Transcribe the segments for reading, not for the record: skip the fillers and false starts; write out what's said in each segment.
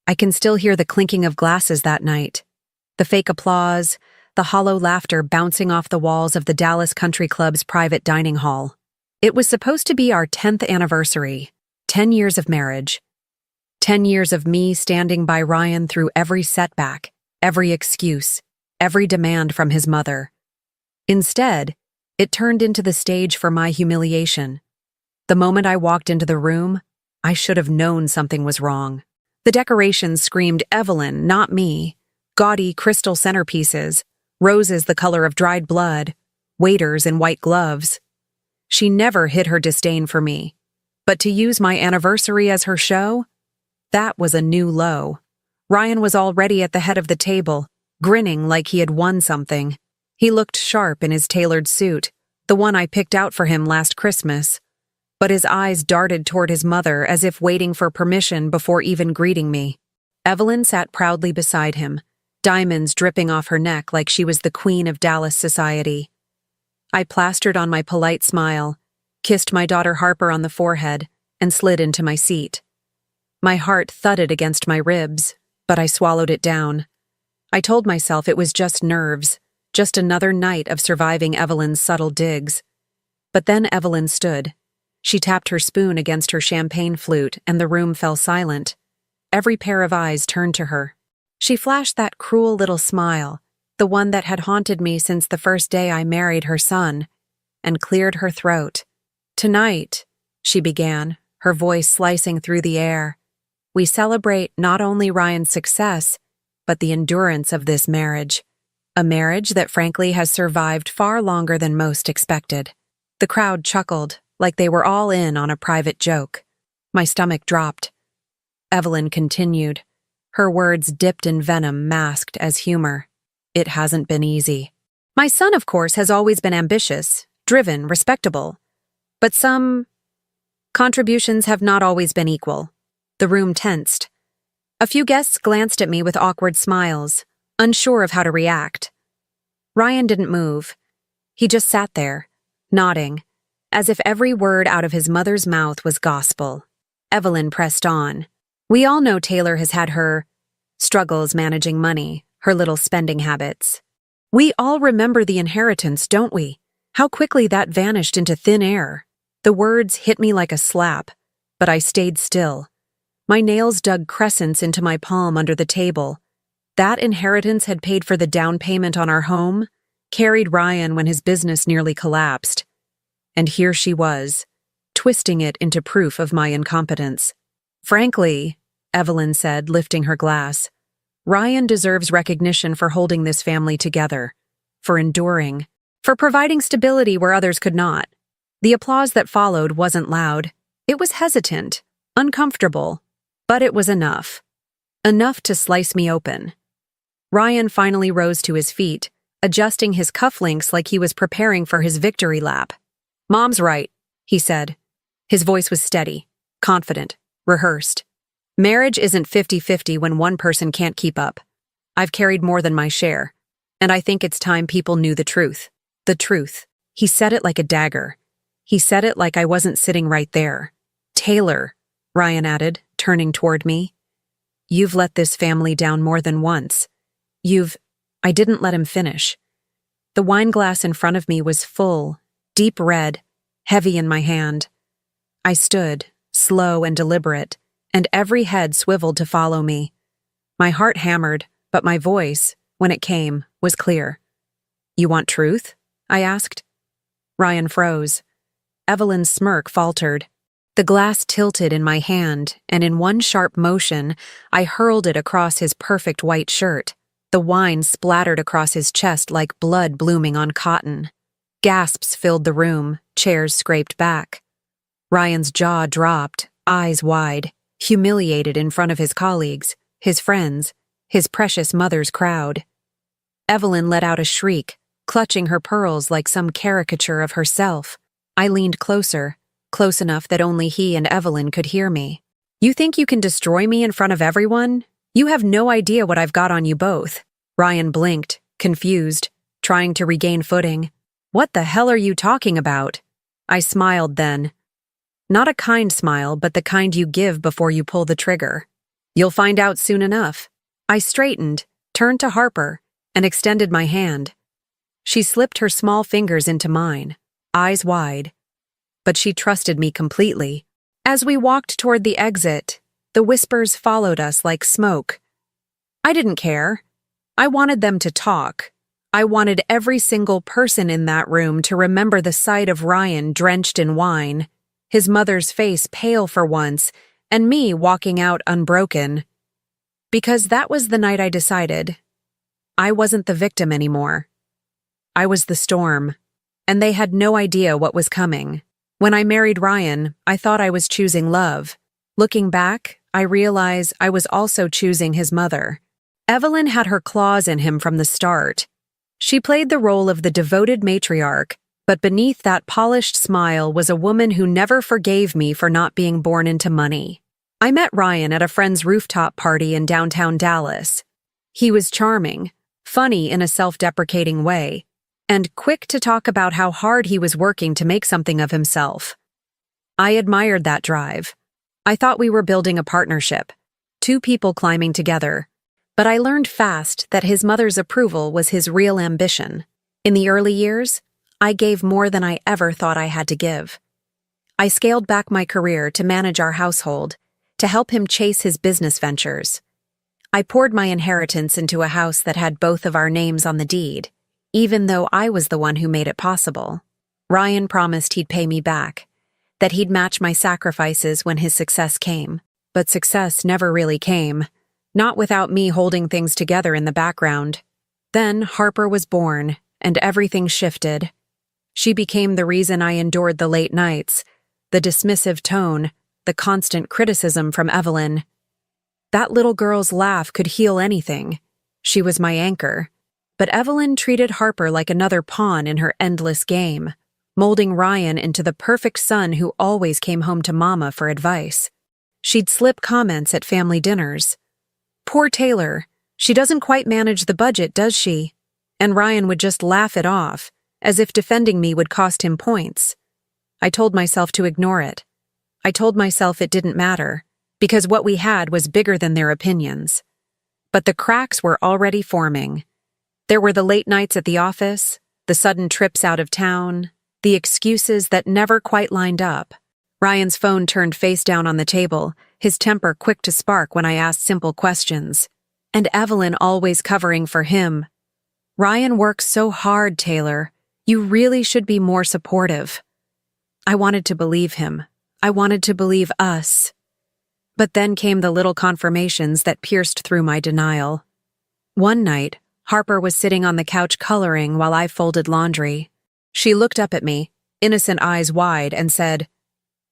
I can still hear the clinking of glasses that night, the fake applause, the hollow laughter bouncing off the walls of the Dallas Country Club's private dining hall. It was supposed to be our 10th anniversary, 10 years of marriage. 10 years of me standing by Ryan through every setback, every excuse, every demand from his mother. Instead, it turned into the stage for my humiliation. The moment I walked into the room, I should have known something was wrong. The decorations screamed Evelyn, not me. Gaudy crystal centerpieces, roses the color of dried blood, waiters in white gloves. She never hid her disdain for me. But to use my anniversary as her show? That was a new low. Ryan was already at the head of the table, grinning like he had won something. He looked sharp in his tailored suit, the one I picked out for him last Christmas. But his eyes darted toward his mother as if waiting for permission before even greeting me. Evelyn sat proudly beside him, diamonds dripping off her neck like she was the queen of Dallas society. I plastered on my polite smile, kissed my daughter Harper on the forehead, and slid into my seat. My heart thudded against my ribs, but I swallowed it down. I told myself it was just nerves, just another night of surviving Evelyn's subtle digs. But then Evelyn stood. She tapped her spoon against her champagne flute, and the room fell silent. Every pair of eyes turned to her. She flashed that cruel little smile, the one that had haunted me since the first day I married her son, and cleared her throat. "Tonight," she began, her voice slicing through the air, "we celebrate not only Ryan's success, but the endurance of this marriage. A marriage that frankly has survived far longer than most expected." The crowd chuckled, like they were all in on a private joke. My stomach dropped. Evelyn continued. Her words dipped in venom masked as humor. "It hasn't been easy. My son, of course, has always been ambitious, driven, respectable. But some contributions have not always been equal." The room tensed. A few guests glanced at me with awkward smiles, unsure of how to react. Ryan didn't move. He just sat there, nodding, as if every word out of his mother's mouth was gospel. Evelyn pressed on. "We all know Taylor has had her struggles managing money, her little spending habits. We all remember the inheritance, don't we? How quickly that vanished into thin air." The words hit me like a slap, but I stayed still. My nails dug crescents into my palm under the table. That inheritance had paid for the down payment on our home, carried Ryan when his business nearly collapsed. And here she was, twisting it into proof of my incompetence. "Frankly," Evelyn said, lifting her glass, "Ryan deserves recognition for holding this family together, for enduring, for providing stability where others could not." The applause that followed wasn't loud. It was hesitant, uncomfortable, but it was enough. Enough to slice me open. Ryan finally rose to his feet, adjusting his cufflinks like he was preparing for his victory lap. "Mom's right," he said. His voice was steady, confident, rehearsed. "Marriage isn't 50-50 when one person can't keep up. I've carried more than my share, and I think it's time people knew the truth." The truth. He said it like a dagger. He said it like I wasn't sitting right there. "Taylor," Ryan added, turning toward me, "you've let this family down more than once. I didn't let him finish." The wine glass in front of me was full, deep red, heavy in my hand. I stood, slow and deliberate, and every head swiveled to follow me. My heart hammered, but my voice, when it came, was clear. "You want truth?" I asked. Ryan froze. Evelyn's smirk faltered. The glass tilted in my hand, and in one sharp motion, I hurled it across his perfect white shirt. The wine splattered across his chest like blood blooming on cotton. Gasps filled the room, chairs scraped back. Ryan's jaw dropped, eyes wide, humiliated in front of his colleagues, his friends, his precious mother's crowd. Evelyn let out a shriek, clutching her pearls like some caricature of herself. I leaned closer, close enough that only he and Evelyn could hear me. "You think you can destroy me in front of everyone? You have no idea what I've got on you both." Ryan blinked, confused, trying to regain footing. "What the hell are you talking about?" I smiled then. Not a kind smile, but the kind you give before you pull the trigger. You'll find out soon enough. I straightened, turned to Harper, and extended my hand. She slipped her small fingers into mine, eyes wide. But she trusted me completely. As we walked toward the exit, the whispers followed us like smoke. I didn't care. I wanted them to talk. I wanted every single person in that room to remember the sight of Ryan drenched in wine, his mother's face pale for once, and me walking out unbroken. Because that was the night I decided I wasn't the victim anymore. I was the storm, and they had no idea what was coming. When I married Ryan, I thought I was choosing love. Looking back, I realize I was also choosing his mother. Evelyn had her claws in him from the start. She played the role of the devoted matriarch, but beneath that polished smile was a woman who never forgave me for not being born into money. I met Ryan at a friend's rooftop party in downtown Dallas. He was charming, funny in a self-deprecating way, and quick to talk about how hard he was working to make something of himself. I admired that drive. I thought we were building a partnership, two people climbing together. But I learned fast that his mother's approval was his real ambition. In the early years, I gave more than I ever thought I had to give. I scaled back my career to manage our household, to help him chase his business ventures. I poured my inheritance into a house that had both of our names on the deed, even though I was the one who made it possible. Ryan promised he'd pay me back, that he'd match my sacrifices when his success came. But success never really came. Not without me holding things together in the background. Then Harper was born, and everything shifted. She became the reason I endured the late nights, the dismissive tone, the constant criticism from Evelyn. That little girl's laugh could heal anything. She was my anchor. But Evelyn treated Harper like another pawn in her endless game, molding Ryan into the perfect son who always came home to Mama for advice. She'd slip comments at family dinners. "Poor Taylor, she doesn't quite manage the budget, does she?" And Ryan would just laugh it off, as if defending me would cost him points. I told myself to ignore it. I told myself it didn't matter, because what we had was bigger than their opinions. But the cracks were already forming. There were the late nights at the office, the sudden trips out of town, the excuses that never quite lined up. Ryan's phone turned face down on the table, his temper quick to spark when I asked simple questions. And Evelyn always covering for him. "Ryan works so hard, Taylor. You really should be more supportive." I wanted to believe him. I wanted to believe us. But then came the little confirmations that pierced through my denial. One night, Harper was sitting on the couch coloring while I folded laundry. She looked up at me, innocent eyes wide, and said,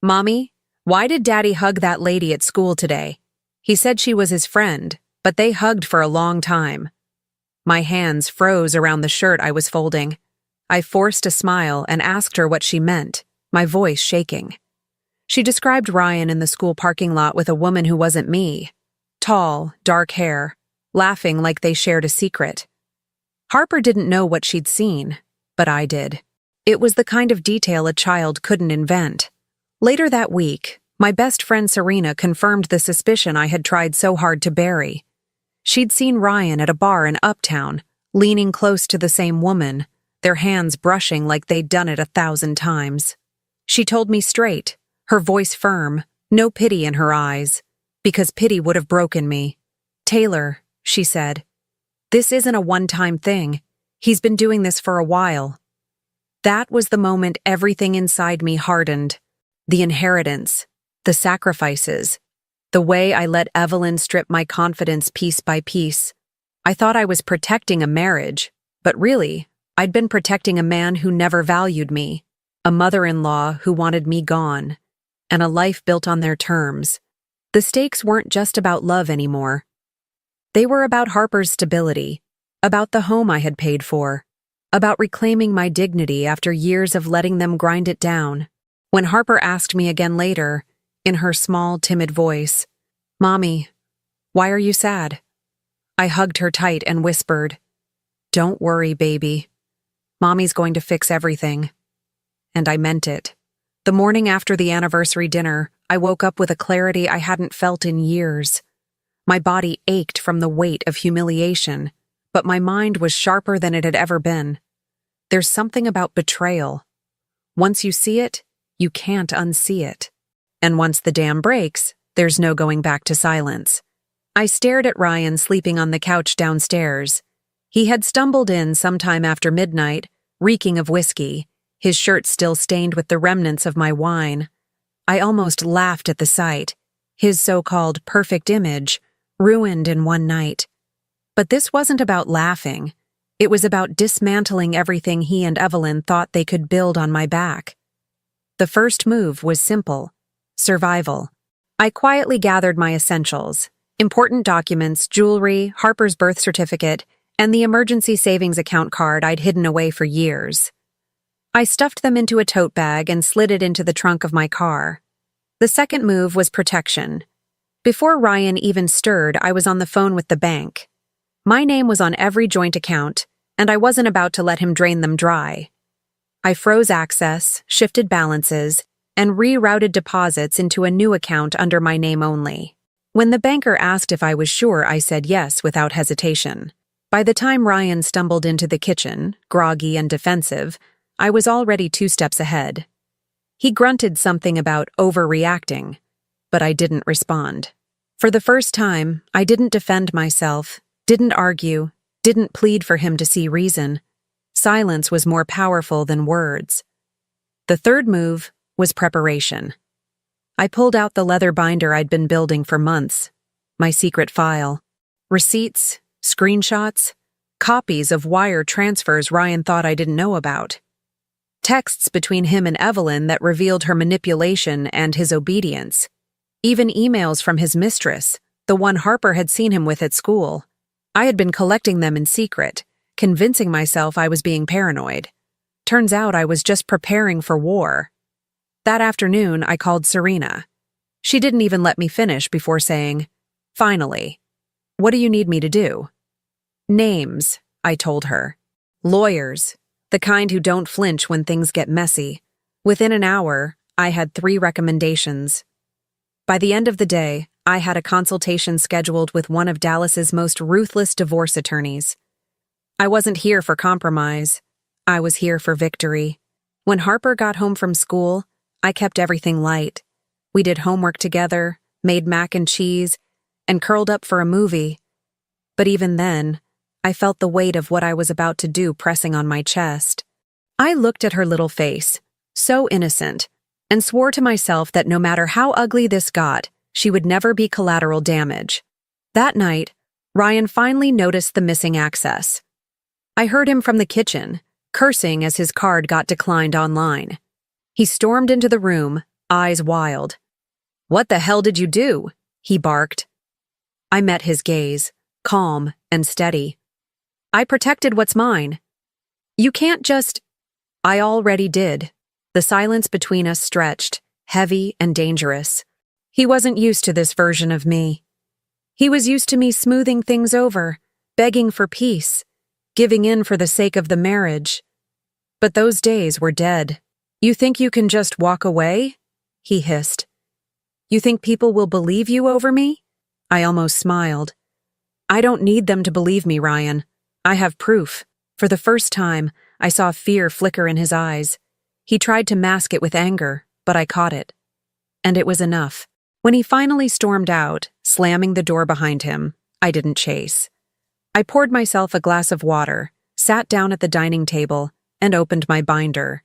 "Mommy, why did Daddy hug that lady at school today? He said she was his friend, but they hugged for a long time." My hands froze around the shirt I was folding. I forced a smile and asked her what she meant, my voice shaking. She described Ryan in the school parking lot with a woman who wasn't me. Tall, dark hair, laughing like they shared a secret. Harper didn't know what she'd seen, but I did. It was the kind of detail a child couldn't invent. Later that week, my best friend Serena confirmed the suspicion I had tried so hard to bury. She'd seen Ryan at a bar in Uptown, leaning close to the same woman, their hands brushing like they'd done it 1,000 times. She told me straight, her voice firm, no pity in her eyes, because pity would have broken me. "Taylor," she said, "this isn't a one-time thing. He's been doing this for a while." That was the moment everything inside me hardened. The inheritance, the sacrifices, the way I let Evelyn strip my confidence piece by piece. I thought I was protecting a marriage, but really, I'd been protecting a man who never valued me, a mother-in-law who wanted me gone, and a life built on their terms. The stakes weren't just about love anymore. They were about Harper's stability, about the home I had paid for, about reclaiming my dignity after years of letting them grind it down. When Harper asked me again later, in her small, timid voice, "Mommy, why are you sad?" I hugged her tight and whispered, "Don't worry, baby. Mommy's going to fix everything." And I meant it. The morning after the anniversary dinner, I woke up with a clarity I hadn't felt in years. My body ached from the weight of humiliation, but my mind was sharper than it had ever been. There's something about betrayal. Once you see it, you can't unsee it. And once the dam breaks, there's no going back to silence. I stared at Ryan sleeping on the couch downstairs. He had stumbled in sometime after midnight, reeking of whiskey, his shirt still stained with the remnants of my wine. I almost laughed at the sight, his so-called perfect image, ruined in one night. But this wasn't about laughing. It was about dismantling everything he and Evelyn thought they could build on my back. The first move was simple: survival. I quietly gathered my essentials: important documents, jewelry, Harper's birth certificate, and the emergency savings account card I'd hidden away for years. I stuffed them into a tote bag and slid it into the trunk of my car. The second move was protection. Before Ryan even stirred, I was on the phone with the bank. My name was on every joint account, and I wasn't about to let him drain them dry. I froze access, shifted balances, and rerouted deposits into a new account under my name only. When the banker asked if I was sure, I said yes without hesitation. By the time Ryan stumbled into the kitchen, groggy and defensive, I was already 2 steps ahead. He grunted something about overreacting, but I didn't respond. For the first time, I didn't defend myself, didn't argue, didn't plead for him to see reason. Silence was more powerful than words. The third move was preparation. I pulled out the leather binder I'd been building for months, my secret file. Receipts, screenshots, copies of wire transfers Ryan thought I didn't know about. Texts between him and Evelyn that revealed her manipulation and his obedience. Even emails from his mistress, the one Harper had seen him with at school. I had been collecting them in secret, convincing myself I was being paranoid. Turns out I was just preparing for war. That afternoon, I called Serena. She didn't even let me finish before saying, "Finally, what do you need me to do?" "Names," I told her. "Lawyers, the kind who don't flinch when things get messy." Within an hour, I had 3 recommendations. By the end of the day, I had a consultation scheduled with one of Dallas's most ruthless divorce attorneys. I wasn't here for compromise. I was here for victory. When Harper got home from school, I kept everything light. We did homework together, made mac and cheese, and curled up for a movie. But even then, I felt the weight of what I was about to do pressing on my chest. I looked at her little face, so innocent, and swore to myself that no matter how ugly this got, she would never be collateral damage. That night, Ryan finally noticed the missing access. I heard him from the kitchen, cursing as his card got declined online. He stormed into the room, eyes wild. "What the hell did you do?" he barked. I met his gaze, calm and steady. "I protected what's mine." "You can't just—" "I already did." The silence between us stretched, heavy and dangerous. He wasn't used to this version of me. He was used to me smoothing things over, begging for peace, giving in for the sake of the marriage. But those days were dead. "You think you can just walk away?" he hissed. "You think people will believe you over me?" I almost smiled. "I don't need them to believe me, Ryan. I have proof." For the first time, I saw fear flicker in his eyes. He tried to mask it with anger, but I caught it. And it was enough. When he finally stormed out, slamming the door behind him, I didn't chase. I poured myself a glass of water, sat down at the dining table, and opened my binder.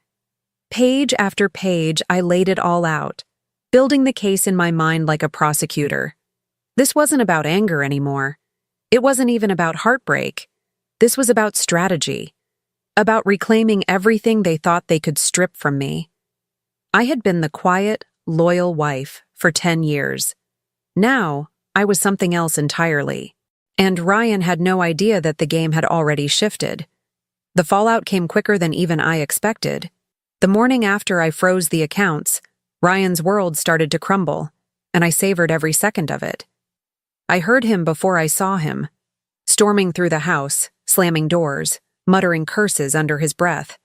Page after page, I laid it all out, building the case in my mind like a prosecutor. This wasn't about anger anymore. It wasn't even about heartbreak. This was about strategy, about reclaiming everything they thought they could strip from me. I had been the quiet, loyal wife for 10 years. Now, I was something else entirely. And Ryan had no idea that the game had already shifted. The fallout came quicker than even I expected. The morning after I froze the accounts, Ryan's world started to crumble, and I savored every second of it. I heard him before I saw him, storming through the house, slamming doors, muttering curses under his breath.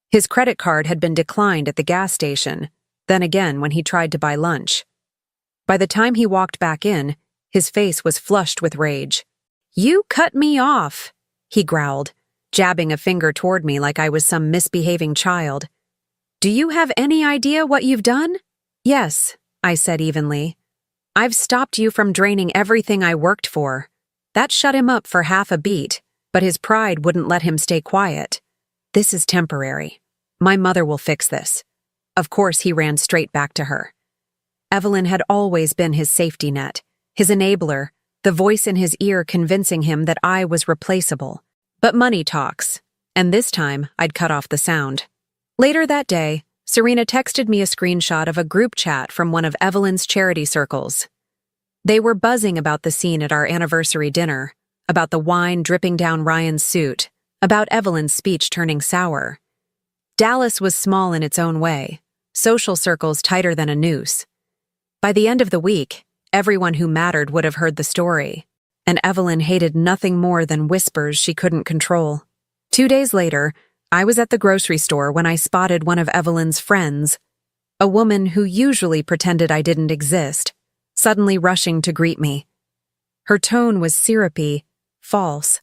His credit card had been declined at the gas station, then again when he tried to buy lunch. By the time he walked back in, His face was flushed with rage. "You cut me off," he growled, jabbing a finger toward me like I was some misbehaving child. "Do you have any idea what you've done?" "Yes," I said evenly. "I've stopped you from draining everything I worked for." That shut him up for half a beat, but his pride wouldn't let him stay quiet. "This is temporary. My mother will fix this." Of course, he ran straight back to her. Evelyn had always been his safety net, his enabler, the voice in his ear convincing him that I was replaceable. But money talks, and this time I'd cut off the sound. Later that day, Serena texted me a screenshot of a group chat from one of Evelyn's charity circles. They were buzzing about the scene at our anniversary dinner, about the wine dripping down Ryan's suit, about Evelyn's speech turning sour. Dallas was small in its own way, social circles tighter than a noose. By the end of the week, everyone who mattered would have heard the story, and Evelyn hated nothing more than whispers she couldn't control. 2 days later, I was at the grocery store when I spotted one of Evelyn's friends, a woman who usually pretended I didn't exist, suddenly rushing to greet me. Her tone was syrupy, false,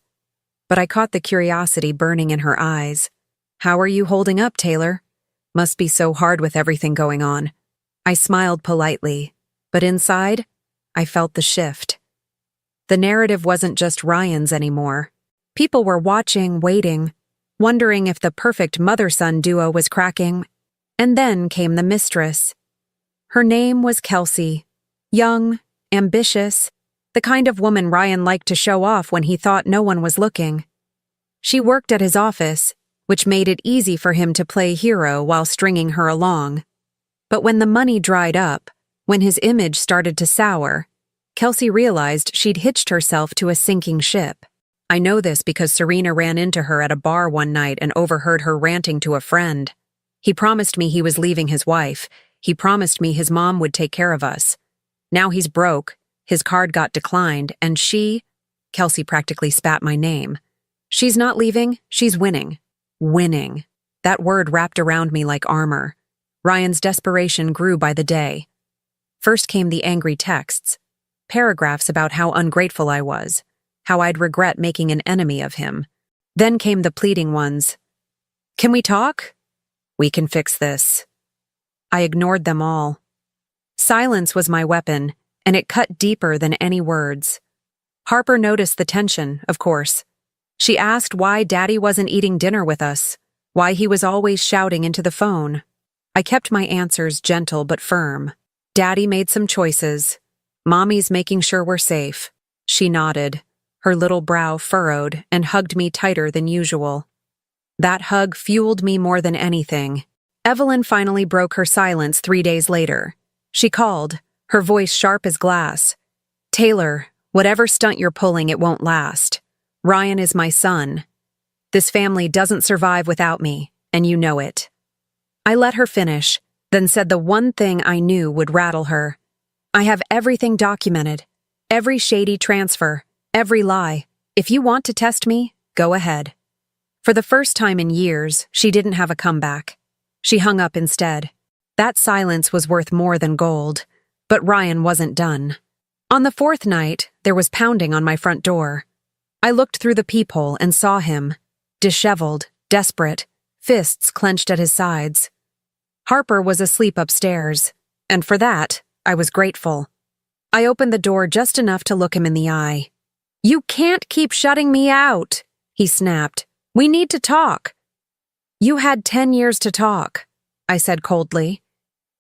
but I caught the curiosity burning in her eyes. "How are you holding up, Taylor? Must be so hard with everything going on." I smiled politely, but inside, I felt the shift. The narrative wasn't just Ryan's anymore. People were watching, waiting, wondering if the perfect mother-son duo was cracking. And then came the mistress. Her name was Kelsey. Young, ambitious, the kind of woman Ryan liked to show off when he thought no one was looking. She worked at his office, which made it easy for him to play hero while stringing her along. But when the money dried up, when his image started to sour, Kelsey realized she'd hitched herself to a sinking ship. I know this because Serena ran into her at a bar one night and overheard her ranting to a friend. "He promised me he was leaving his wife. He promised me his mom would take care of us. Now he's broke, his card got declined, and Kelsey practically spat my name. "She's not leaving, she's winning." Winning. That word wrapped around me like armor. Ryan's desperation grew by the day. First came the angry texts, paragraphs about how ungrateful I was, how I'd regret making an enemy of him. Then came the pleading ones. "Can we talk? We can fix this." I ignored them all. Silence was my weapon, and it cut deeper than any words. Harper noticed the tension, of course. She asked why Daddy wasn't eating dinner with us, why he was always shouting into the phone. I kept my answers gentle but firm. "Daddy made some choices. Mommy's making sure we're safe." She nodded, her little brow furrowed, and hugged me tighter than usual. That hug fueled me more than anything. Evelyn finally broke her silence 3 days later. She called, her voice sharp as glass. "Taylor, whatever stunt you're pulling, it won't last. Ryan is my son. This family doesn't survive without me, and you know it." I let her finish, then said the one thing I knew would rattle her. "I have everything documented. Every shady transfer, every lie. If you want to test me, go ahead." For the first time in years, she didn't have a comeback. She hung up instead. That silence was worth more than gold, but Ryan wasn't done. On the 4th night, there was pounding on my front door. I looked through the peephole and saw him, disheveled, desperate, fists clenched at his sides. Harper was asleep upstairs, and for that, I was grateful. I opened the door just enough to look him in the eye. "You can't keep shutting me out," he snapped. "We need to talk." "You had 10 years to talk," I said coldly.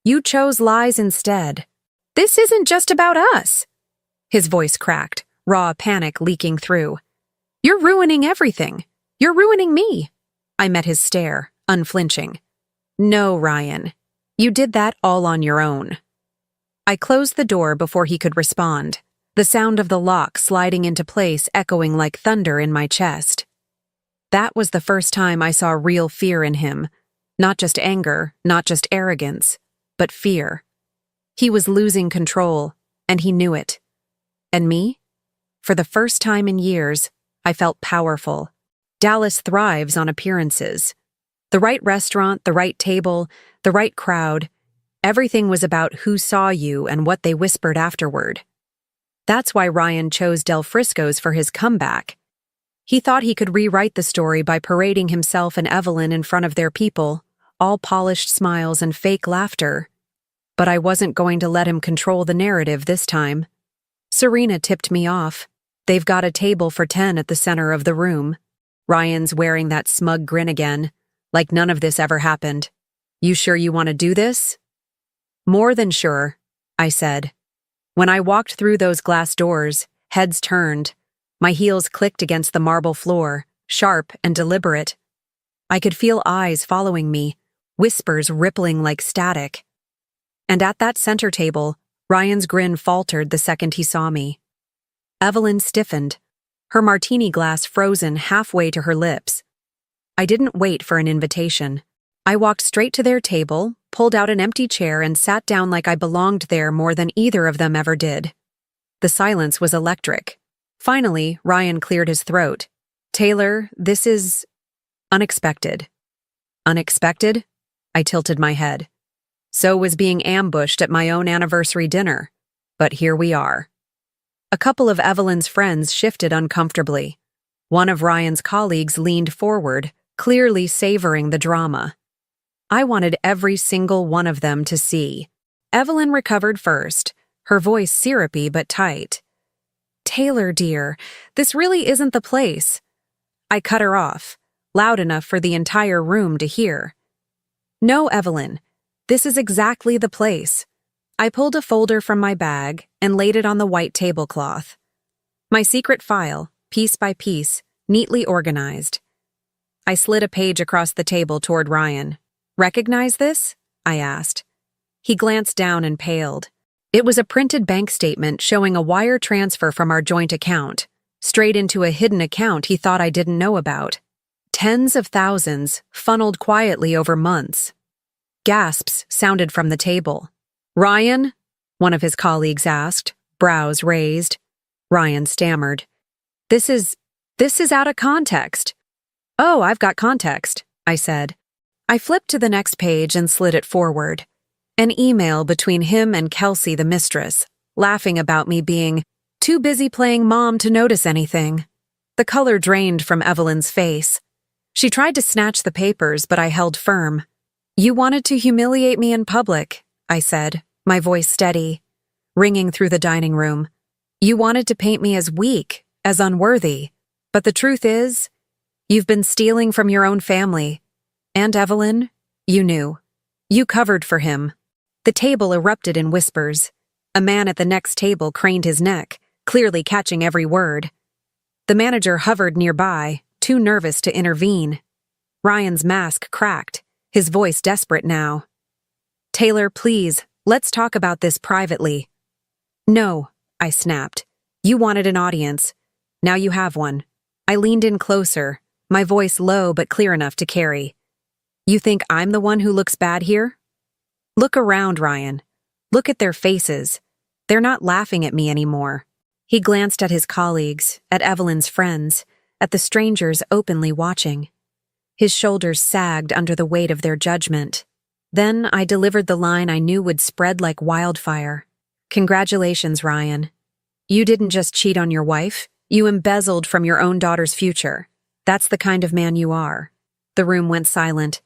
"You chose lies instead." "This isn't just about us." His voice cracked, raw panic leaking through. "You're ruining everything. You're ruining me." I met his stare, unflinching. "No, Ryan. You did that all on your own." I closed the door before he could respond, the sound of the lock sliding into place echoing like thunder in my chest. That was the first time I saw real fear in him. Not just anger, not just arrogance, but fear. He was losing control, and he knew it. And me? For the first time in years, I felt powerful. Dallas thrives on appearances. The right restaurant, the right table, the right crowd. Everything was about who saw you and what they whispered afterward. That's why Ryan chose Del Frisco's for his comeback. He thought he could rewrite the story by parading himself and Evelyn in front of their people, all polished smiles and fake laughter. But I wasn't going to let him control the narrative this time. Serena tipped me off. They've got a table for 10 at the center of the room. Ryan's wearing that smug grin again, like none of this ever happened. You sure you want to do this? More than sure, I said. When I walked through those glass doors, heads turned. My heels clicked against the marble floor, sharp and deliberate. I could feel eyes following me, whispers rippling like static. And at that center table, Ryan's grin faltered the second he saw me. Evelyn stiffened, her martini glass frozen halfway to her lips. I didn't wait for an invitation. I walked straight to their table, pulled out an empty chair, and sat down like I belonged there more than either of them ever did. The silence was electric. Finally, Ryan cleared his throat. Taylor, this is unexpected. Unexpected? I tilted my head. So was being ambushed at my own anniversary dinner. But here we are. A couple of Evelyn's friends shifted uncomfortably. One of Ryan's colleagues leaned forward, clearly savoring the drama. I wanted every single one of them to see. Evelyn recovered first, her voice syrupy but tight. Taylor, dear, this really isn't the place. I cut her off, loud enough for the entire room to hear. No, Evelyn, this is exactly the place. I pulled a folder from my bag and laid it on the white tablecloth. My secret file, piece by piece, neatly organized. I slid a page across the table toward Ryan. Recognize this? I asked. He glanced down and paled. It was a printed bank statement showing a wire transfer from our joint account, straight into a hidden account he thought I didn't know about. Tens of thousands, funneled quietly over months. Gasps sounded from the table. Ryan? One of his colleagues asked, brows raised. Ryan stammered. This is out of context. Oh, I've got context, I said. I flipped to the next page and slid it forward. An email between him and Kelsey, the mistress, laughing about me being too busy playing mom to notice anything. The color drained from Evelyn's face. She tried to snatch the papers, but I held firm. You wanted to humiliate me in public, I said, my voice steady, ringing through the dining room. You wanted to paint me as weak, as unworthy. But the truth is, you've been stealing from your own family. And Evelyn, you knew. You covered for him. The table erupted in whispers. A man at the next table craned his neck, clearly catching every word. The manager hovered nearby, too nervous to intervene. Ryan's mask cracked, his voice desperate now. Taylor, please, let's talk about this privately. No, I snapped. You wanted an audience. Now you have one. I leaned in closer, my voice low but clear enough to carry. You think I'm the one who looks bad here? Look around, Ryan. Look at their faces. They're not laughing at me anymore. He glanced at his colleagues, at Evelyn's friends, at the strangers openly watching. His shoulders sagged under the weight of their judgment. Then I delivered the line I knew would spread like wildfire. Congratulations, Ryan. You didn't just cheat on your wife, you embezzled from your own daughter's future. That's the kind of man you are. The room went silent.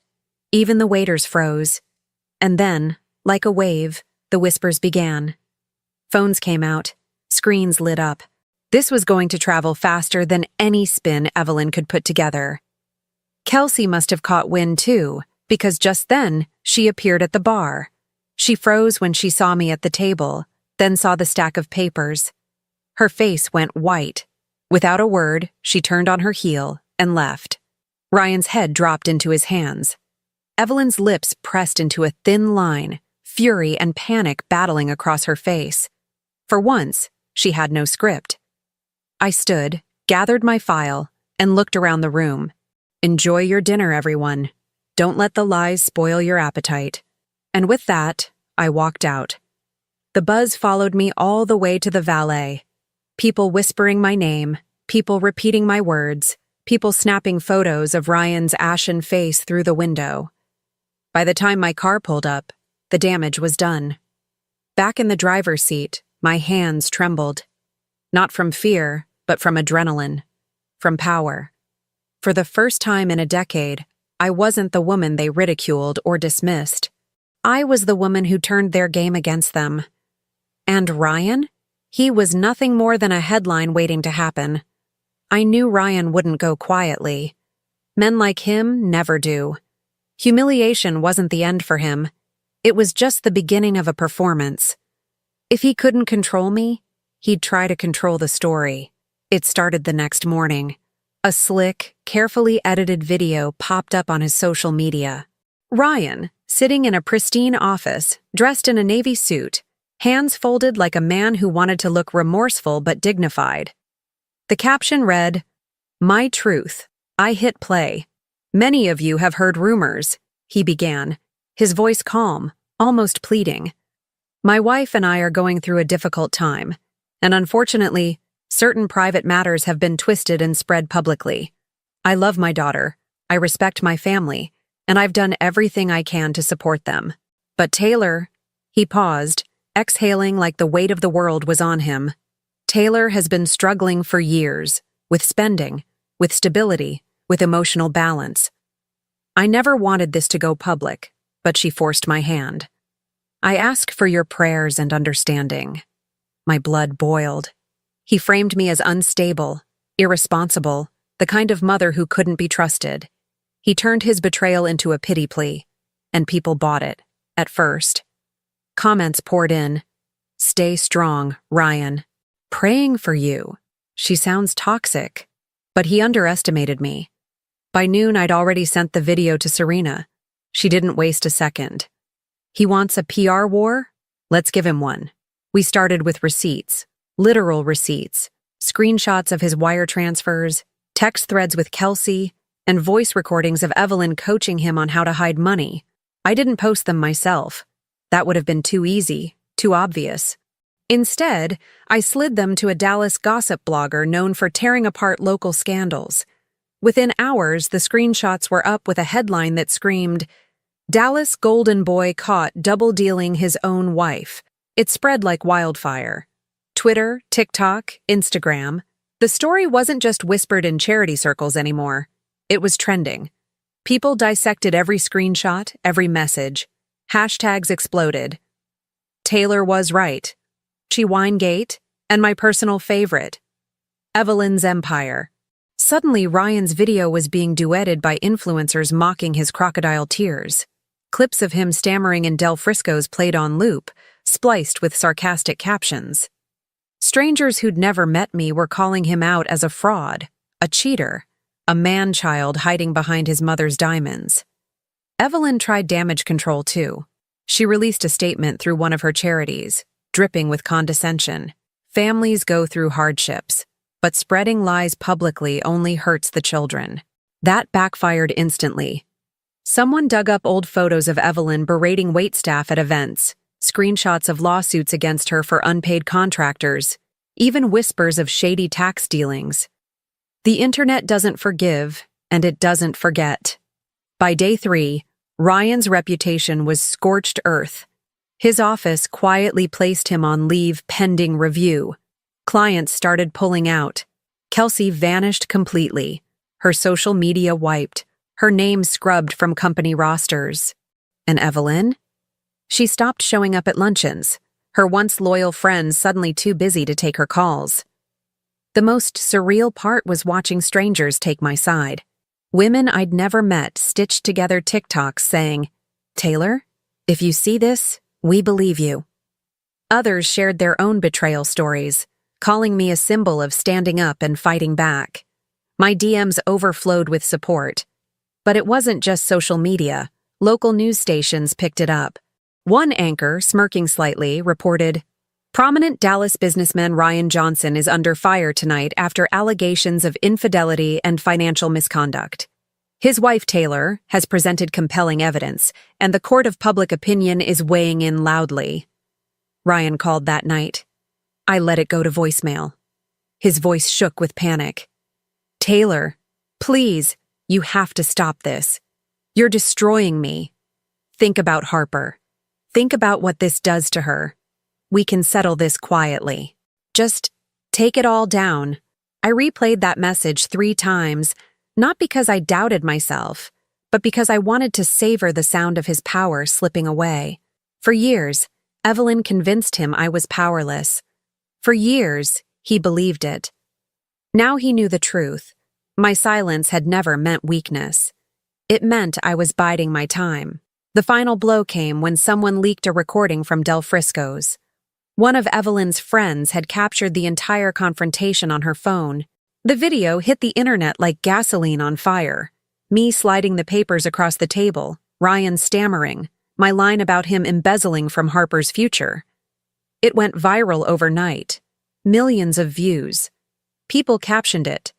Even the waiters froze. And then, like a wave, the whispers began. Phones came out. Screens lit up. This was going to travel faster than any spin Evelyn could put together. Kelsey must have caught wind too, because just then, she appeared at the bar. She froze when she saw me at the table, then saw the stack of papers. Her face went white. Without a word, she turned on her heel and left. Ryan's head dropped into his hands. Evelyn's lips pressed into a thin line, fury and panic battling across her face. For once, she had no script. I stood, gathered my file, and looked around the room. Enjoy your dinner, everyone. Don't let the lies spoil your appetite. And with that, I walked out. The buzz followed me all the way to the valet. People whispering my name, people repeating my words, people snapping photos of Ryan's ashen face through the window. By the time my car pulled up, the damage was done. Back in the driver's seat, my hands trembled. Not from fear, but from adrenaline. From power. For the first time in a decade, I wasn't the woman they ridiculed or dismissed. I was the woman who turned their game against them. And Ryan? He was nothing more than a headline waiting to happen. I knew Ryan wouldn't go quietly. Men like him never do. Humiliation wasn't the end for him. It was just the beginning of a performance. If he couldn't control me, he'd try to control the story. It started the next morning. A slick, carefully edited video popped up on his social media. Ryan, sitting in a pristine office, dressed in a navy suit, hands folded like a man who wanted to look remorseful but dignified. The caption read, "My truth. I hit play. Many of you have heard rumors," he began, his voice calm, almost pleading. "My wife and I are going through a difficult time, and unfortunately, certain private matters have been twisted and spread publicly. I love my daughter, I respect my family, and I've done everything I can to support them. But Taylor," he paused, exhaling like the weight of the world was on him. "Taylor has been struggling for years, with spending, with stability, with emotional balance. I never wanted this to go public, but she forced my hand. I ask for your prayers and understanding." My blood boiled. He framed me as unstable, irresponsible, the kind of mother who couldn't be trusted. He turned his betrayal into a pity plea, and people bought it, at first. Comments poured in. "Stay strong, Ryan. Praying for you. She sounds toxic." But he underestimated me. By noon, I'd already sent the video to Serena. She didn't waste a second. "He wants a PR war? Let's give him one." We started with receipts, literal receipts, screenshots of his wire transfers, text threads with Kelsey, and voice recordings of Evelyn coaching him on how to hide money. I didn't post them myself. That would have been too easy, too obvious. Instead, I slid them to a Dallas gossip blogger known for tearing apart local scandals. Within hours, the screenshots were up with a headline that screamed, "Dallas Golden Boy caught double-dealing his own wife." It spread like wildfire. Twitter, TikTok, Instagram. The story wasn't just whispered in charity circles anymore. It was trending. People dissected every screenshot, every message. Hashtags exploded. Taylor was right. She Winegate, and my personal favorite, Evelyn's Empire. Suddenly, Ryan's video was being duetted by influencers mocking his crocodile tears. Clips of him stammering in Del Frisco's played on loop, spliced with sarcastic captions. Strangers who'd never met me were calling him out as a fraud, a cheater, a man-child hiding behind his mother's diamonds. Evelyn tried damage control too. She released a statement through one of her charities, dripping with condescension. Families go through hardships, but spreading lies publicly only hurts the children. That backfired instantly. Someone dug up old photos of Evelyn berating waitstaff at events, screenshots of lawsuits against her for unpaid contractors, even whispers of shady tax dealings. The internet doesn't forgive, and it doesn't forget. By day 3, Ryan's reputation was scorched earth. His office quietly placed him on leave pending review. Clients started pulling out. Kelsey vanished completely, her social media wiped, her name scrubbed from company rosters. And Evelyn? She stopped showing up at luncheons, her once loyal friends suddenly too busy to take her calls. The most surreal part was watching strangers take my side. Women I'd never met stitched together TikToks saying, "Taylor, if you see this, we believe you." Others shared their own betrayal stories, calling me a symbol of standing up and fighting back. My DMs overflowed with support. But it wasn't just social media. Local news stations picked it up. One anchor, smirking slightly, reported, "Prominent Dallas businessman Ryan Johnson is under fire tonight after allegations of infidelity and financial misconduct. His wife, Taylor, has presented compelling evidence, and the court of public opinion is weighing in loudly." Ryan called that night. I let it go to voicemail. His voice shook with panic. "Taylor, please, you have to stop this. You're destroying me. Think about Harper. Think about what this does to her. We can settle this quietly. Just Take it all down. I replayed that message 3 times, not because I doubted myself, but because I wanted to savor the sound of his power slipping away. For years, Evelyn convinced him I was powerless. For years, he believed it. Now he knew the truth. My silence had never meant weakness. It meant I was biding my time. The final blow came when someone leaked a recording from Del Frisco's. One of Evelyn's friends had captured the entire confrontation on her phone. The video hit the internet like gasoline on fire. Me sliding the papers across the table, Ryan stammering, my line about him embezzling from Harper's future. It went viral overnight. Millions of views. People captioned it,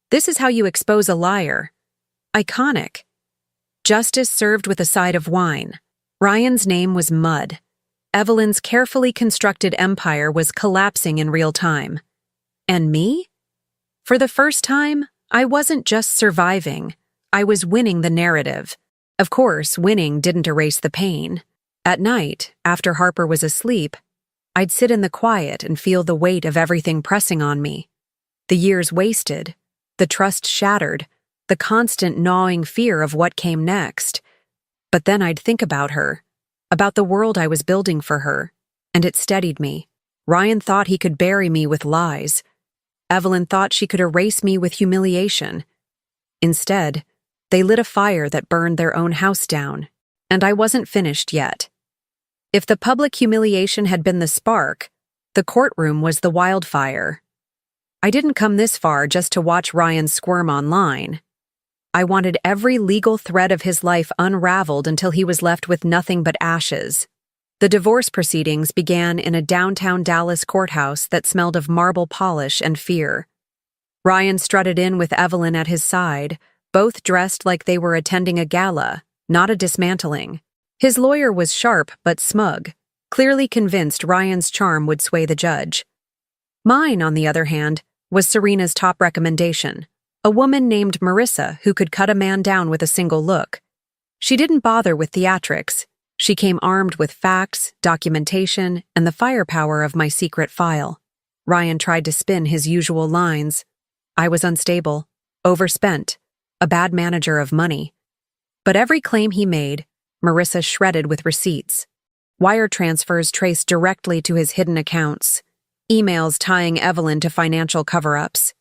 "This is how you expose a liar." Iconic. Justice served with a side of wine. Ryan's name was mud. Evelyn's carefully constructed empire was collapsing in real time. And me? For the first time, I wasn't just surviving. I was winning the narrative. Of course, winning didn't erase the pain. At night, after Harper was asleep, I'd sit in the quiet and feel the weight of everything pressing on me. The years wasted, the trust shattered, the constant gnawing fear of what came next. But then I'd think about her, about the world I was building for her, and it steadied me. Ryan thought he could bury me with lies. Evelyn thought she could erase me with humiliation. Instead, they lit a fire that burned their own house down, and I wasn't finished yet. If the public humiliation had been the spark, the courtroom was the wildfire. I didn't come this far just to watch Ryan squirm online. I wanted every legal thread of his life unraveled until he was left with nothing but ashes. The divorce proceedings began in a downtown Dallas courthouse that smelled of marble polish and fear. Ryan strutted in with Evelyn at his side, both dressed like they were attending a gala, not a dismantling. His lawyer was sharp but smug, clearly convinced Ryan's charm would sway the judge. Mine, on the other hand, was Serena's top recommendation, a woman named Marissa who could cut a man down with a single look. She didn't bother with theatrics. She came armed with facts, documentation, and the firepower of my secret file. Ryan tried to spin his usual lines. I was unstable, overspent, a bad manager of money. But every claim he made, Marissa shredded with receipts. Wire transfers traced directly to his hidden accounts. Emails tying Evelyn to financial cover-ups.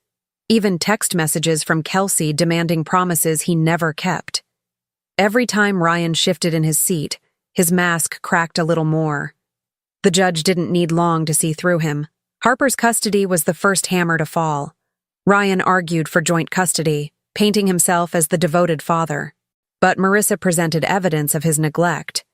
Even text messages from Kelsey demanding promises he never kept. Every time Ryan shifted in his seat, his mask cracked a little more. The judge didn't need long to see through him. Harper's custody was the first hammer to fall. Ryan argued for joint custody, painting himself as the devoted father. But Marissa presented evidence of his neglect.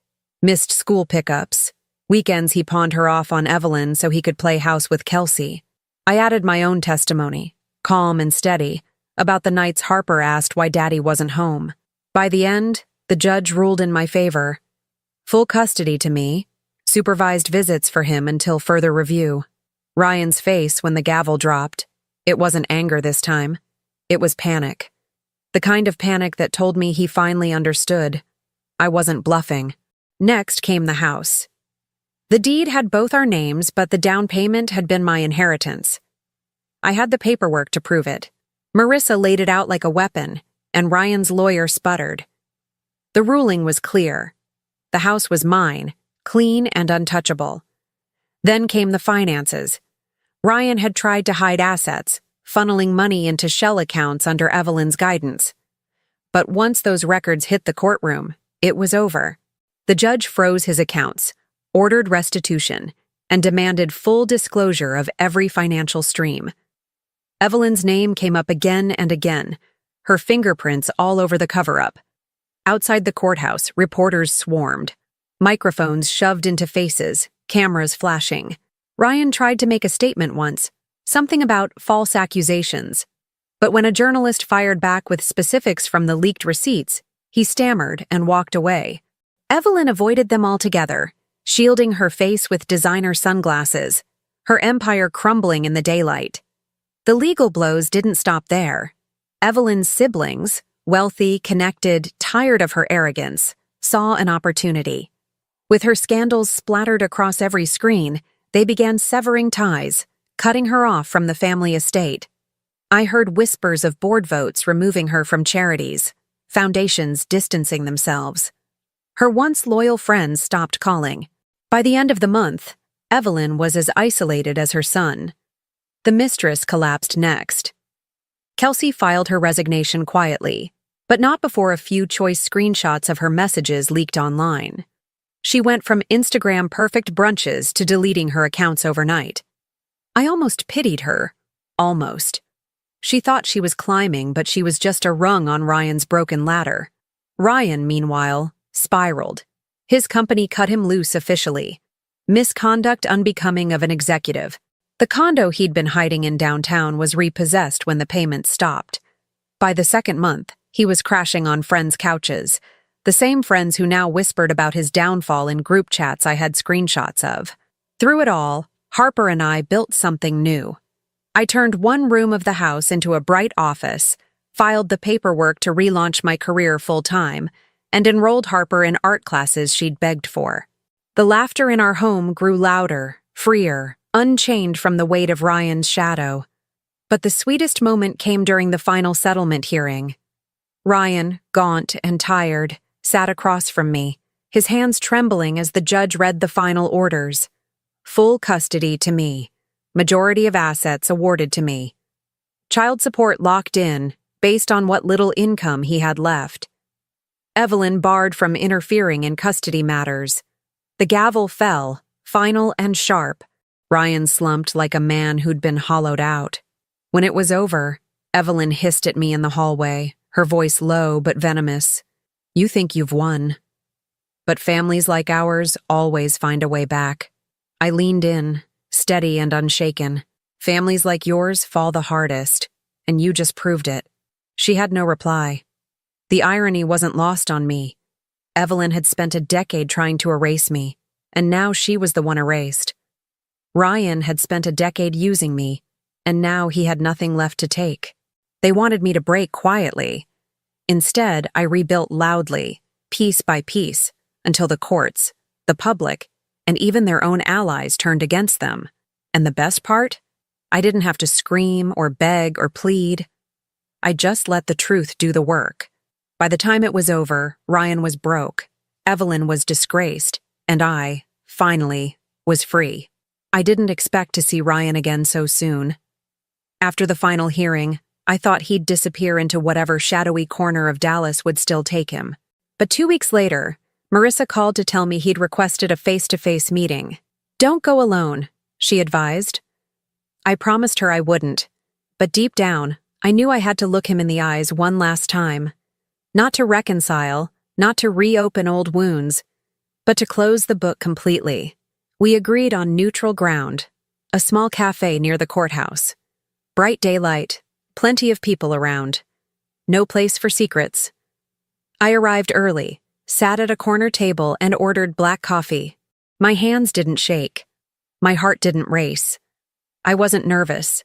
Missed school pickups. Weekends he pawned her off on Evelyn so he could play house with Kelsey. I added my own testimony, calm and steady, about the nights Harper asked why Daddy wasn't home. By the end, the judge ruled in my favor. Full custody to me, supervised visits for him until further review. Ryan's face when the gavel dropped. It wasn't anger this time. It was panic. The kind of panic that told me he finally understood. I wasn't bluffing. Next came the house. The deed had both our names, but the down payment had been my inheritance. I had the paperwork to prove it. Marissa laid it out like a weapon, and Ryan's lawyer sputtered. The ruling was clear. The house was mine, clean and untouchable. Then came the finances. Ryan had tried to hide assets, funneling money into shell accounts under Evelyn's guidance. But once those records hit the courtroom, it was over. The judge froze his accounts, ordered restitution, and demanded full disclosure of every financial stream. Evelyn's name came up again and again, her fingerprints all over the cover-up. Outside the courthouse, reporters swarmed. Microphones shoved into faces, cameras flashing. Ryan tried to make a statement once, something about false accusations. But when a journalist fired back with specifics from the leaked receipts, he stammered and walked away. Evelyn avoided them altogether, shielding her face with designer sunglasses, her empire crumbling in the daylight. The legal blows didn't stop there. Evelyn's siblings, wealthy, connected, tired of her arrogance, saw an opportunity. With her scandals splattered across every screen, they began severing ties, cutting her off from the family estate. I heard whispers of board votes removing her from charities, foundations distancing themselves. Her once loyal friends stopped calling. By the end of the month, Evelyn was as isolated as her son. The mistress collapsed next. Kelsey filed her resignation quietly, but not before a few choice screenshots of her messages leaked online. She went from Instagram perfect brunches to deleting her accounts overnight. I almost pitied her. Almost. She thought she was climbing, but she was just a rung on Ryan's broken ladder. Ryan, meanwhile, spiraled. His company cut him loose officially. Misconduct unbecoming of an executive. The condo he'd been hiding in downtown was repossessed when the payments stopped. By the second month, he was crashing on friends' couches, the same friends who now whispered about his downfall in group chats I had screenshots of. Through it all, Harper and I built something new. I turned one room of the house into a bright office, filed the paperwork to relaunch my career full-time, and enrolled Harper in art classes she'd begged for. The laughter in our home grew louder, freer, unchained from the weight of Ryan's shadow. But the sweetest moment came during the final settlement hearing. Ryan, gaunt and tired, sat across from me, his hands trembling as the judge read the final orders. Full custody to me. Majority of assets awarded to me. Child support locked in, based on what little income he had left. Evelyn barred from interfering in custody matters. The gavel fell, final and sharp. Ryan slumped like a man who'd been hollowed out. When it was over, Evelyn hissed at me in the hallway, her voice low but venomous. You think you've won. But families like ours always find a way back. I leaned in, steady and unshaken. Families like yours fall the hardest, and you just proved it. She had no reply. The irony wasn't lost on me. Evelyn had spent a decade trying to erase me, and now she was the one erased. Ryan had spent a decade using me, and now he had nothing left to take. They wanted me to break quietly. Instead, I rebuilt loudly, piece by piece, until the courts, the public, and even their own allies turned against them. And the best part? I didn't have to scream or beg or plead. I just let the truth do the work. By the time it was over, Ryan was broke, Evelyn was disgraced, and I, finally, was free. I didn't expect to see Ryan again so soon. After the final hearing, I thought he'd disappear into whatever shadowy corner of Dallas would still take him. But 2 weeks later, Marissa called to tell me he'd requested a face-to-face meeting. Don't go alone, she advised. I promised her I wouldn't, but deep down, I knew I had to look him in the eyes one last time. Not to reconcile, not to reopen old wounds, but to close the book completely. We agreed on neutral ground, a small cafe near the courthouse. Bright daylight, plenty of people around. No place for secrets. I arrived early, sat at a corner table and ordered black coffee. My hands didn't shake. My heart didn't race. I wasn't nervous.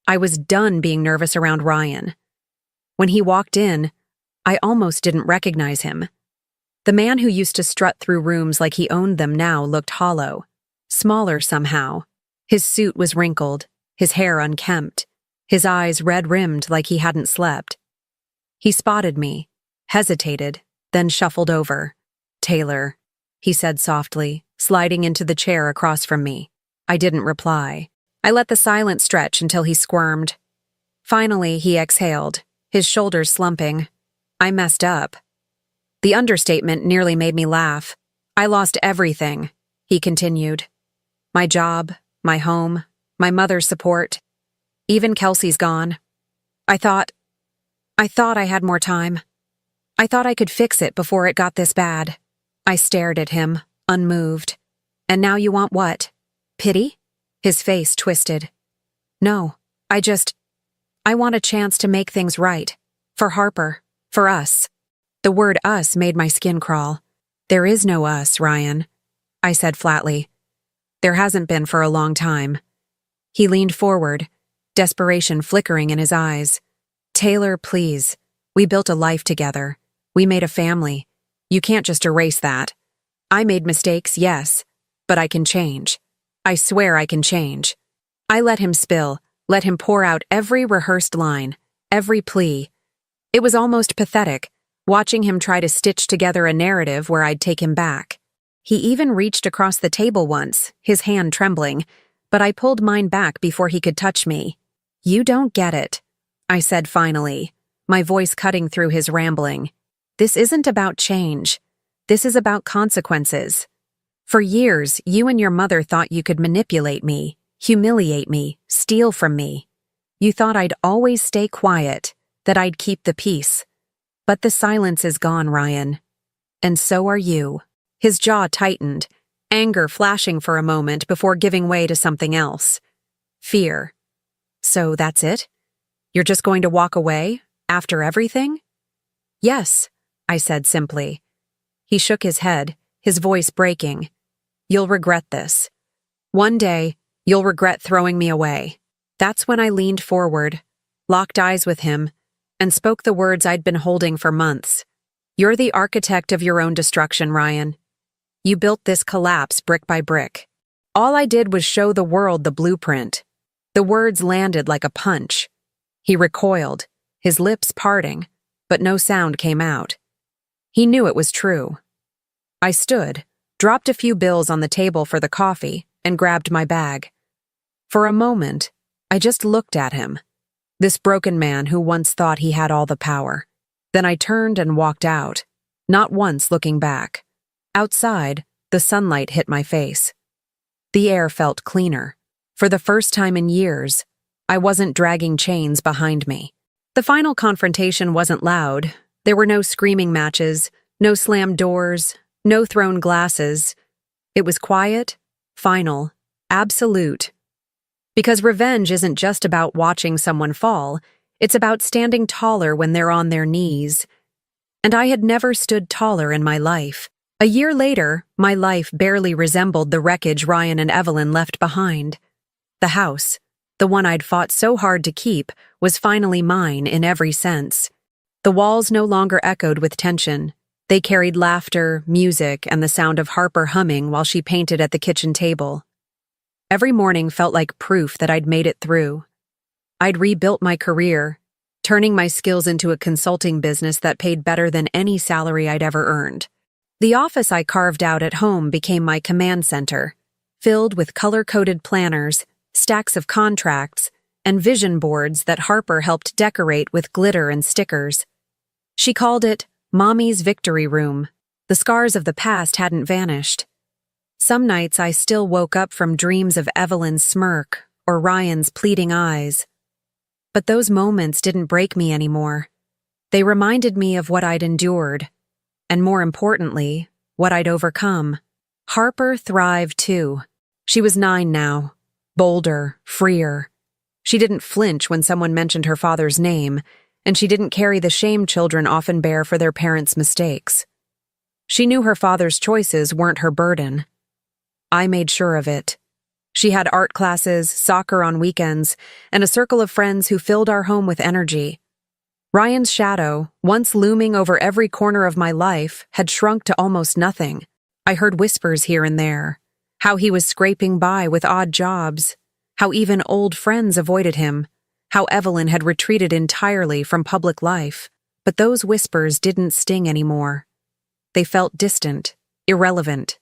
I was done being nervous around Ryan. When he walked in, I almost didn't recognize him. The man who used to strut through rooms like he owned them now looked hollow, smaller somehow. His suit was wrinkled, his hair unkempt, his eyes red-rimmed like he hadn't slept. He spotted me, hesitated, then shuffled over. "Taylor," he said softly, sliding into the chair across from me. I didn't reply. I let the silence stretch until he squirmed. Finally, he exhaled, his shoulders slumping. I messed up. The understatement nearly made me laugh. I lost everything, he continued. My job, my home, my mother's support. Even Kelsey's gone. I thought I had more time. I thought I could fix it before it got this bad. I stared at him, unmoved. And now you want what? Pity? His face twisted. No, I want a chance to make things right. For Harper. For us. The word us made my skin crawl. There is no us, Ryan, I said flatly. There hasn't been for a long time. He leaned forward, desperation flickering in his eyes. Taylor, please. We built a life together. We made a family. You can't just erase that. I made mistakes, yes, but I can change. I swear I can change. I let him spill, let him pour out every rehearsed line, every plea. It was almost pathetic, watching him try to stitch together a narrative where I'd take him back. He even reached across the table once, his hand trembling, but I pulled mine back before he could touch me. "You don't get it," I said finally, my voice cutting through his rambling. "This isn't about change. This is about consequences. For years, you and your mother thought you could manipulate me, humiliate me, steal from me. You thought I'd always stay quiet, that I'd keep the peace. But the silence is gone, Ryan. And so are you." His jaw tightened, anger flashing for a moment before giving way to something else. Fear. "So that's it? You're just going to walk away, after everything?" "Yes," I said simply. He shook his head, his voice breaking. "You'll regret this. One day, you'll regret throwing me away." That's when I leaned forward, locked eyes with him, and spoke the words I'd been holding for months. "You're the architect of your own destruction, Ryan. You built this collapse brick by brick. All I did was show the world the blueprint." The words landed like a punch. He recoiled, his lips parting, but no sound came out. He knew it was true. I stood, dropped a few bills on the table for the coffee, and grabbed my bag. For a moment, I just looked at him, this broken man who once thought he had all the power. Then I turned and walked out, not once looking back. Outside, the sunlight hit my face. The air felt cleaner. For the first time in years, I wasn't dragging chains behind me. The final confrontation wasn't loud. There were no screaming matches, no slammed doors, no thrown glasses. It was quiet, final, absolute. Because revenge isn't just about watching someone fall, it's about standing taller when they're on their knees. And I had never stood taller in my life. A year later, my life barely resembled the wreckage Ryan and Evelyn left behind. The house, the one I'd fought so hard to keep, was finally mine in every sense. The walls no longer echoed with tension. They carried laughter, music, and the sound of Harper humming while she painted at the kitchen table. Every morning felt like proof that I'd made it through. I'd rebuilt my career, turning my skills into a consulting business that paid better than any salary I'd ever earned. The office I carved out at home became my command center, filled with color-coded planners, stacks of contracts, and vision boards that Harper helped decorate with glitter and stickers. She called it Mommy's Victory Room. The scars of the past hadn't vanished. Some nights I still woke up from dreams of Evelyn's smirk or Ryan's pleading eyes. But those moments didn't break me anymore. They reminded me of what I'd endured. And more importantly, what I'd overcome. Harper thrived too. She was 9 now, bolder, freer. She didn't flinch when someone mentioned her father's name, and she didn't carry the shame children often bear for their parents' mistakes. She knew her father's choices weren't her burden. I made sure of it. She had art classes, soccer on weekends, and a circle of friends who filled our home with energy. Ryan's shadow, once looming over every corner of my life, had shrunk to almost nothing. I heard whispers here and there, how he was scraping by with odd jobs, how even old friends avoided him, how Evelyn had retreated entirely from public life. But those whispers didn't sting anymore. They felt distant, irrelevant.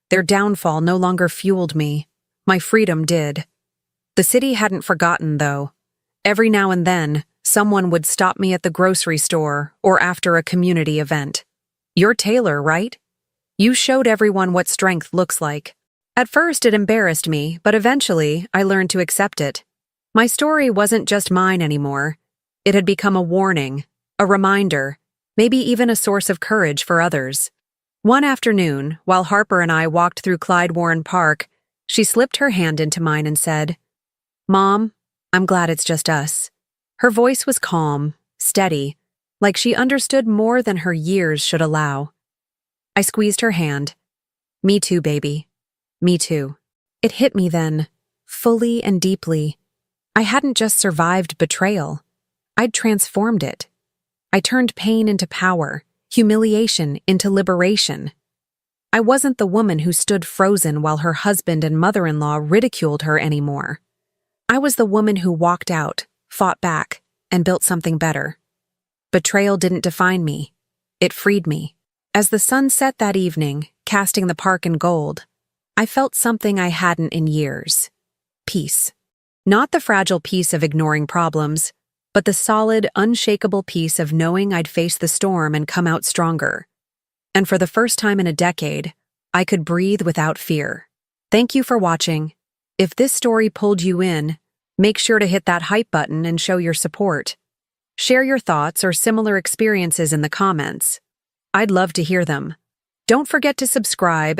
Their downfall no longer fueled me. My freedom did. The city hadn't forgotten, though. Every now and then, someone would stop me at the grocery store or after a community event. "You're Taylor, right? You showed everyone what strength looks like." At first it embarrassed me, but eventually I learned to accept it. My story wasn't just mine anymore. It had become a warning, a reminder, maybe even a source of courage for others. One afternoon, while Harper and I walked through Clyde Warren Park, she slipped her hand into mine and said, "Mom, I'm glad it's just us." Her voice was calm, steady, like she understood more than her years should allow. I squeezed her hand. "Me too, baby. Me too." It hit me then, fully and deeply. I hadn't just survived betrayal. I'd transformed it. I turned pain into power, humiliation into liberation. I wasn't the woman who stood frozen while her husband and mother-in-law ridiculed her anymore. I was the woman who walked out, fought back, and built something better. Betrayal didn't define me. It freed me. As the sun set that evening, casting the park in gold, I felt something I hadn't in years. Peace. Not the fragile peace of ignoring problems, but the solid, unshakable peace of knowing I'd face the storm and come out stronger. And for the first time in a decade, I could breathe without fear. Thank you for watching. If this story pulled you in, make sure to hit that hype button and show your support. Share your thoughts or similar experiences in the comments. I'd love to hear them. Don't forget to subscribe and